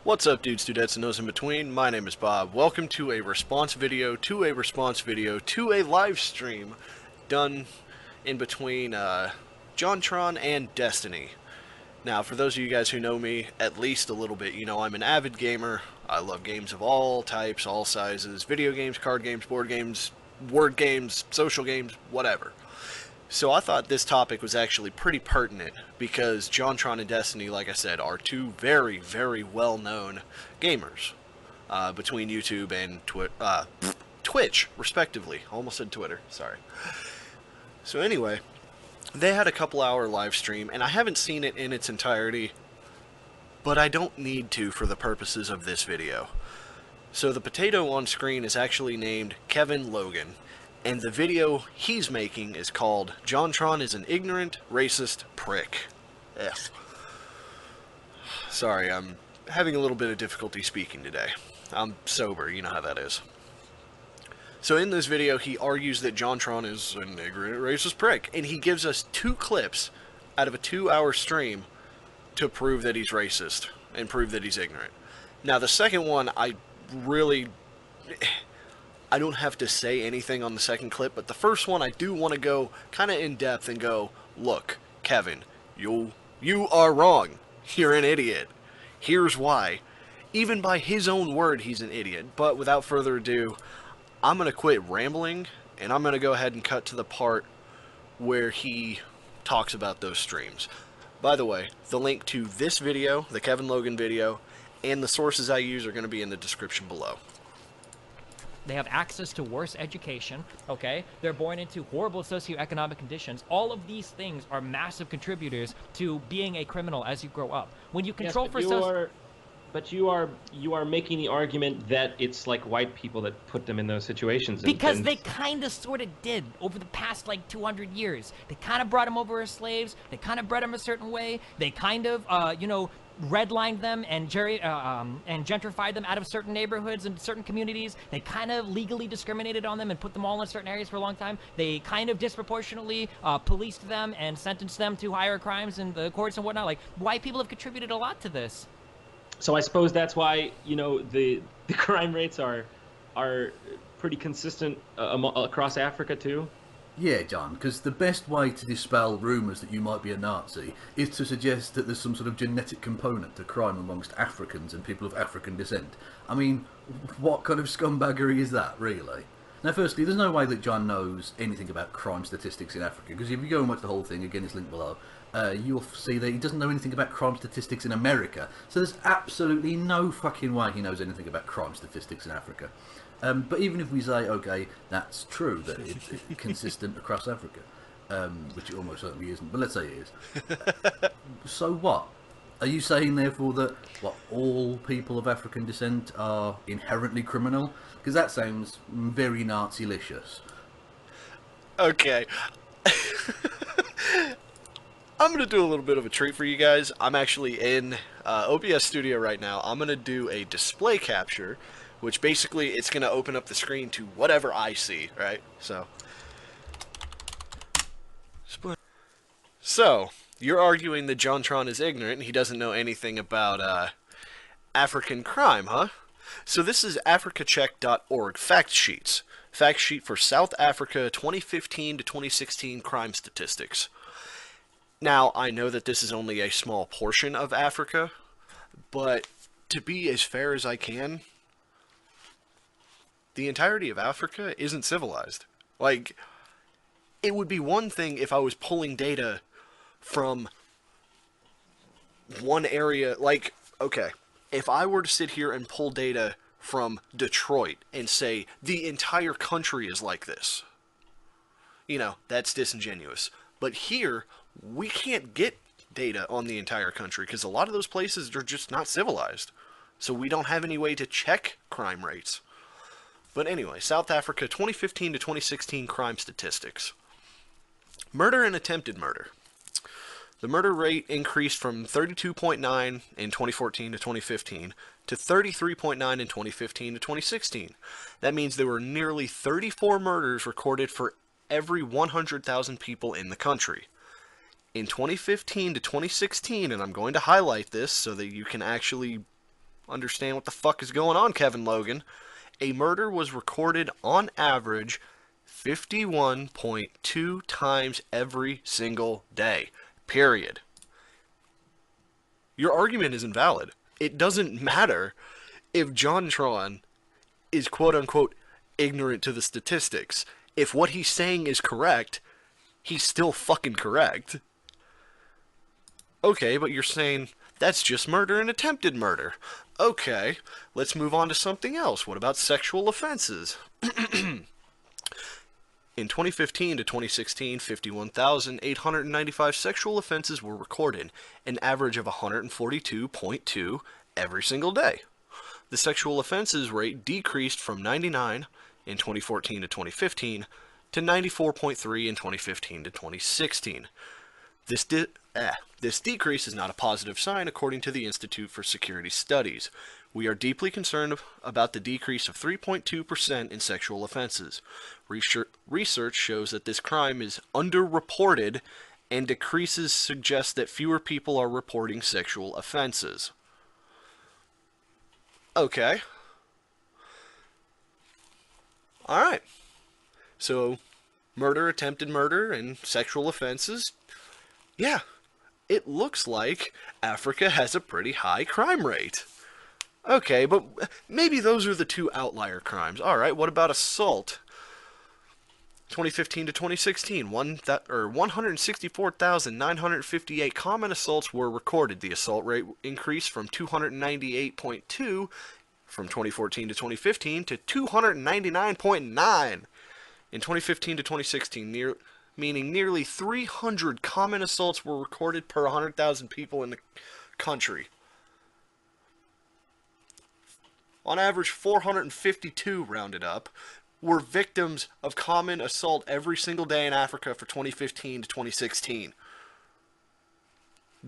What's up, dudes, dudettes, and those in between? My name is Bob. Welcome to a response video, to a live stream done in between JonTron and Destiny. Now, for those of you guys who know me at least a little bit, you know I'm an avid gamer. I love games of all types, all sizes, video games, card games, board games, word games, social games, whatever. So I thought this topic was actually pretty pertinent because JonTron and Destiny, like I said, are two very, very well-known gamers between YouTube and Twitch, respectively. Almost said Twitter, sorry. So anyway, they had a couple-hour live stream, and I haven't seen it in its entirety, but I don't need to for the purposes of this video. So the potato on screen is actually named Kevin Logan, and the video he's making is called JonTron is an Ignorant, Racist Prick. Ugh. Sorry, I'm having a little bit of difficulty speaking today. I'm sober, you know how that is. So in this video, he argues that JonTron is an ignorant, racist prick, and he gives us two clips out of a 2-hour stream to prove that he's racist and prove that he's ignorant. Now, the second one, I don't have to say anything on the second clip, but the first one I do want to go kind of in depth and go, look, Kevin, you are wrong. You're an idiot. Here's why. Even by his own word, he's an idiot. But without further ado, I'm going to quit rambling, and I'm going to go ahead and cut to the part where he talks about those streams. By the way, the link to this video, the Kevin Logan video, and the sources I use are going to be in the description below. They have access to worse education, okay? They're born into horrible socioeconomic conditions. All of these things are massive contributors to being a criminal as you grow up. When you control but you are making the argument that it's like white people that put them in those situations. Because they kind of sort of did over the past like 200 years. They kind of brought them over as slaves. They kind of bred them a certain way. They kind of, redlined them and gentrified them out of certain neighborhoods and certain communities. They kind of legally discriminated on them and put them all in certain areas for a long time. They kind of disproportionately policed them and sentenced them to higher crimes in the courts and whatnot. Like, white people have contributed a lot to this. So I suppose that's why, you know, the crime rates are pretty consistent across Africa too. Yeah, John, because the best way to dispel rumours that you might be a Nazi is to suggest that there's some sort of genetic component to crime amongst Africans and people of African descent. I mean, what kind of scumbaggery is that, really? Now, firstly, there's no way that John knows anything about crime statistics in Africa, because if you go and watch the whole thing, again, it's linked below, you'll see that he doesn't know anything about crime statistics in America. So there's absolutely no fucking way he knows anything about crime statistics in Africa. But even if we say, okay, that's true, that it's consistent across Africa, which it almost certainly isn't, but let's say it is. So what? Are you saying, therefore, that all people of African descent are inherently criminal? Because that sounds very Nazi-licious. Okay. I'm going to do a little bit of a treat for you guys. I'm actually in OBS Studio right now. I'm going to do a display capture, which basically it's going to open up the screen to whatever I see, right? So, you're arguing that JonTron is ignorant and he doesn't know anything about African crime, huh? So this is africacheck.org fact sheets. Fact sheet for South Africa 2015 to 2016 crime statistics. Now, I know that this is only a small portion of Africa, but to be as fair as I can, the entirety of Africa isn't civilized. Like, it would be one thing if I was pulling data from one area. Like, okay, if I were to sit here and pull data from Detroit and say the entire country is like this, you know, that's disingenuous. But here, we can't get data on the entire country because a lot of those places are just not civilized. So we don't have any way to check crime rates. But anyway, South Africa 2015 to 2016 crime statistics. Murder and attempted murder. The murder rate increased from 32.9 in 2014 to 2015 to 33.9 in 2015 to 2016. That means there were nearly 34 murders recorded for every 100,000 people in the country. In 2015 to 2016, and I'm going to highlight this so that you can actually understand what the fuck is going on, Kevin Logan. A murder was recorded on average 51.2 times every single day. Period. Your argument is invalid. It doesn't matter if JonTron is quote-unquote ignorant to the statistics. If what he's saying is correct, he's still fucking correct. Okay, but you're saying that's just murder and attempted murder. Okay, let's move on to something else. What about sexual offenses? In 2015 to 2016, 51,895 sexual offenses were recorded, an average of 142.2 every single day. The sexual offenses rate decreased from 99 in 2014 to 2015 to 94.3 in 2015 to 2016. This decrease is not a positive sign, according to the Institute for Security Studies. We are deeply concerned about the decrease of 3.2% in sexual offenses. Research shows that this crime is underreported, and decreases suggest that fewer people are reporting sexual offenses. Okay. Alright. So, murder, attempted murder, and sexual offenses. Yeah. It looks like Africa has a pretty high crime rate. Okay, but maybe those are the two outlier crimes. Alright, what about assault? 2015 to 2016, 164,958 common assaults were recorded. The assault rate increased from 298.2 from 2014 to 2015 to 299.9 in 2015 to 2016, meaning nearly 300 common assaults were recorded per 100,000 people in the country. On average, 452, rounded up, were victims of common assault every single day in Africa for 2015 to 2016.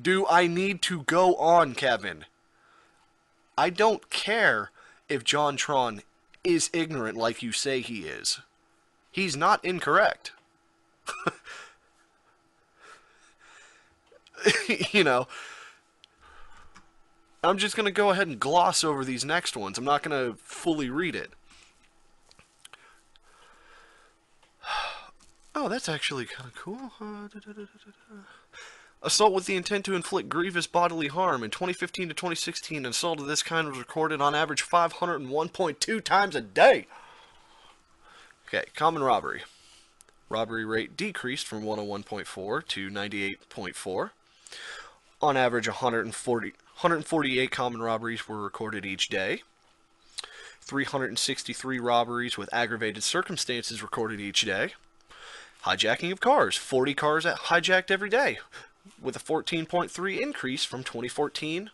Do I need to go on, Kevin? I don't care if JonTron is ignorant like you say he is. He's not incorrect. You know, I'm just going to go ahead and gloss over these next ones. I'm not going to fully read it. Oh, that's actually kind of cool. Assault with the intent to inflict grievous bodily harm. In 2015 to 2016, an assault of this kind was recorded on average 501.2 times a day. Okay, common robbery. Robbery rate decreased from 101.4 to 98.4. On average, 148 common robberies were recorded each day. 363 robberies with aggravated circumstances recorded each day. Hijacking of cars. 40 cars hijacked every day, with a 14.3 increase from 2014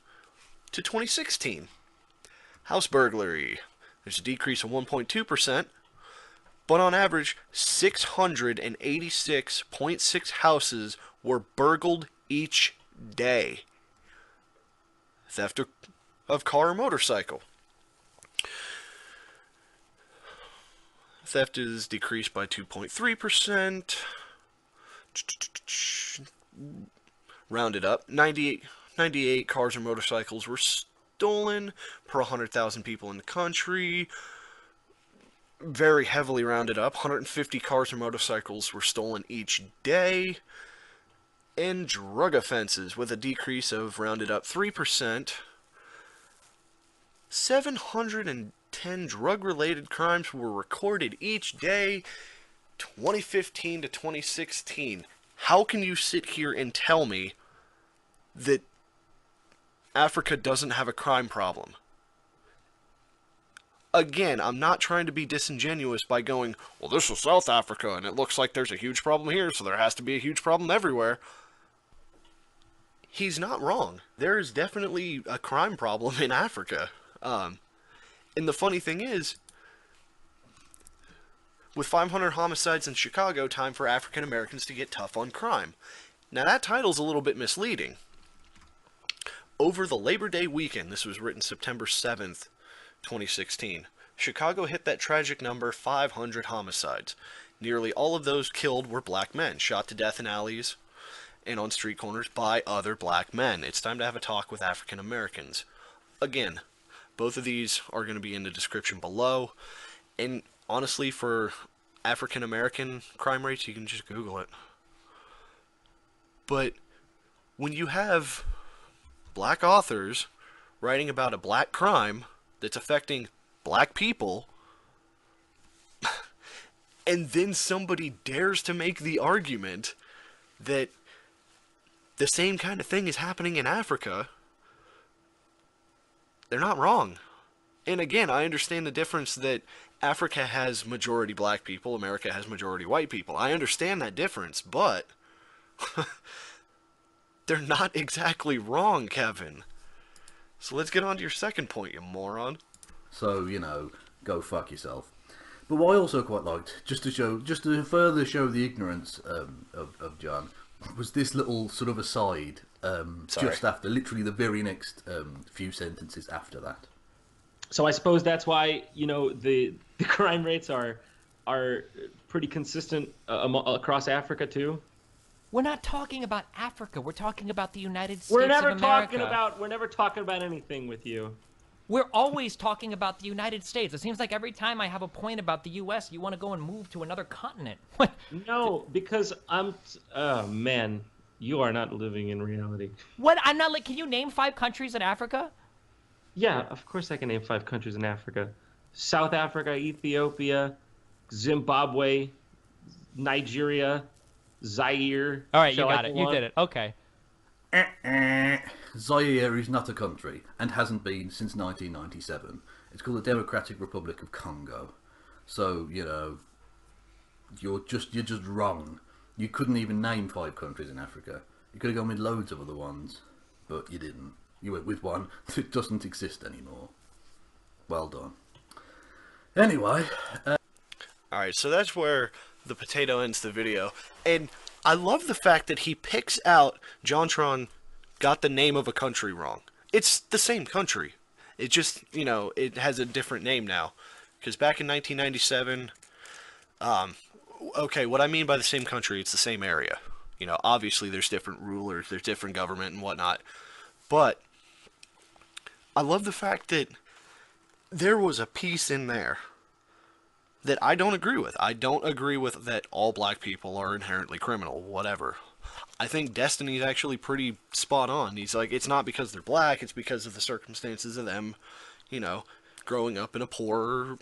to 2016. House burglary. There's a decrease of 1.2%, but on average, 686.6 houses were burgled each day. Theft of car or motorcycle. Theft is decreased by 2.3%. Rounded up, 98 cars or motorcycles were stolen per 100,000 people in the country. Very heavily rounded up, 150 cars or motorcycles were stolen each day. And drug offenses, with a decrease of rounded up 3%. 710 drug-related crimes were recorded each day, 2015 to 2016. How can you sit here and tell me that Africa doesn't have a crime problem? Again, I'm not trying to be disingenuous by going, well, this is South Africa, and it looks like there's a huge problem here, so there has to be a huge problem everywhere. He's not wrong. There is definitely a crime problem in Africa. And the funny thing is, with 500 homicides in Chicago, time for African Americans to get tough on crime. Now that title's a little bit misleading. Over the Labor Day weekend, this was written September 7th, 2016, Chicago hit that tragic number, 500 homicides. Nearly all of those killed were black men, shot to death in alleys and on street corners by other black men. It's time to have a talk with African Americans. Again, Both of these are going to be in the description below. And honestly, for African American crime rates, you can just Google it. But when you have black authors writing about a black crime that's affecting black people, and then somebody dares to make the argument that the same kind of thing is happening in Africa, they're not wrong. And again, I understand the difference that Africa has majority black people, America has majority white people. I understand that difference, but they're not exactly wrong, Kevin. So let's get on to your second point, you moron. So, go fuck yourself. But what I also quite liked, just to further show the ignorance of John, was this little sort of aside just after, literally the very next few sentences after that. So I suppose that's why the crime rates are pretty consistent across Africa too. We're not talking about Africa. We're talking about the United States We're never of America. talking about anything with you. We're always talking about the United States. It seems like every time I have a point about the U.S., you want to go and move to another continent. What? No, because oh man, you are not living in reality. What? I'm not like. Can you name 5 countries in Africa? Yeah, of course I can name 5 countries in Africa: South Africa, Ethiopia, Zimbabwe, Nigeria, Zaire. All right, you got it. You did it. Okay. Zaire is not a country and hasn't been since 1997. It's called the Democratic Republic of Congo. So, you're just wrong. You couldn't even name 5 countries in Africa. You could have gone with loads of other ones, but you didn't. You went with one that doesn't exist anymore. Well done. Anyway. Alright, so that's where the potato ends the video. And I love the fact that he picks out JonTron got the name of a country wrong. It's the same country. It just, it has a different name now. Because back in 1997, okay, what I mean by the same country, it's the same area. Obviously there's different rulers, there's different government and whatnot. But I love the fact that there was a piece in there that I don't agree with. I don't agree with that all black people are inherently criminal, whatever. I think Destiny is actually pretty spot on. He's like, it's not because they're black, it's because of the circumstances of them, growing up in a poor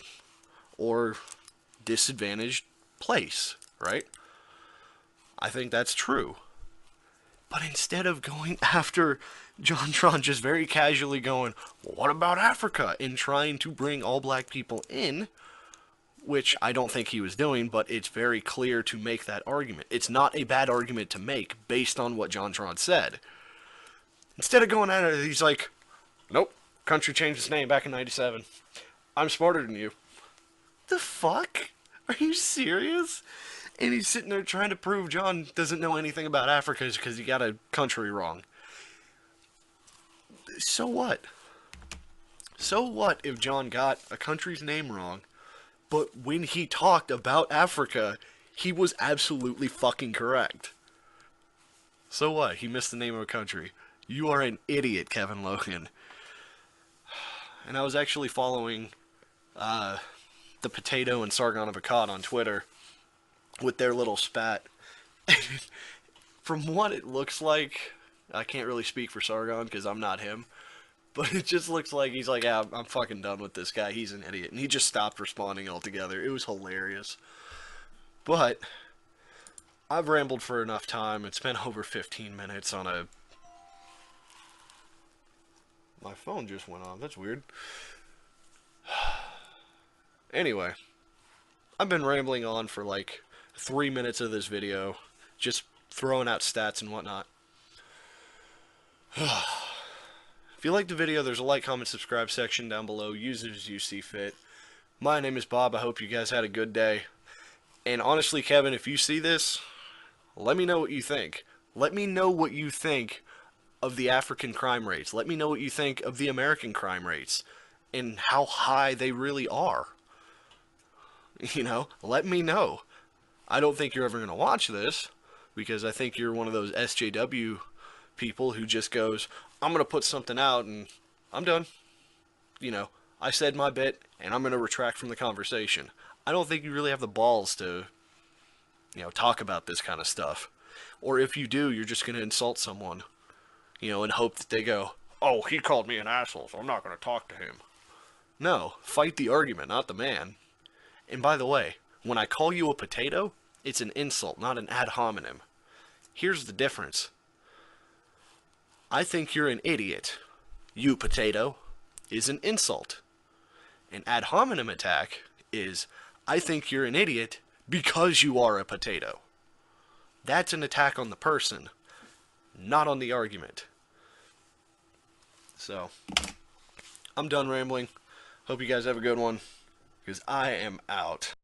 or disadvantaged place, right? I think that's true. But instead of going after JonTron, just very casually going, well, what about Africa? And trying to bring all black people in, which I don't think he was doing, but it's very clear to make that argument. It's not a bad argument to make based on what JonTron said. Instead of going at it, he's like, nope, country changed its name back in 97. I'm smarter than you. The fuck? Are you serious? And he's sitting there trying to prove John doesn't know anything about Africa because he got a country wrong. So what? So what if John got a country's name wrong, but when he talked about Africa, he was absolutely fucking correct? So what? He missed the name of a country. You are an idiot, Kevin Logan. And I was actually following the Potato and Sargon of Akkad on Twitter with their little spat. From what it looks like, I can't really speak for Sargon because I'm not him, but it just looks like he's like, yeah, I'm fucking done with this guy. He's an idiot. And he just stopped responding altogether. It was hilarious. But I've rambled for enough time. It's been over 15 minutes on a... My phone just went off. That's weird. Anyway, I've been rambling on for like 3 minutes of this video, just throwing out stats and whatnot. If you liked the video, there's a like, comment, subscribe section down below. Use it as you see fit. My name is Bob. I hope you guys had a good day. And honestly, Kevin, if you see this, let me know what you think. Let me know what you think of the African crime rates. Let me know what you think of the American crime rates and how high they really are. Let me know. I don't think you're ever going to watch this because I think you're one of those SJW people who just goes, I'm going to put something out and I'm done. I said my bit, and I'm going to retract from the conversation. I don't think you really have the balls to, talk about this kind of stuff. Or if you do, you're just going to insult someone, and hope that they go, oh, he called me an asshole, so I'm not going to talk to him. No, fight the argument, not the man. And by the way, when I call you a potato, it's an insult, not an ad hominem. Here's the difference. I think you're an idiot. You potato is an insult. An ad hominem attack is, I think you're an idiot because you are a potato. That's an attack on the person, not on the argument. So, I'm done rambling. Hope you guys have a good one, because I am out.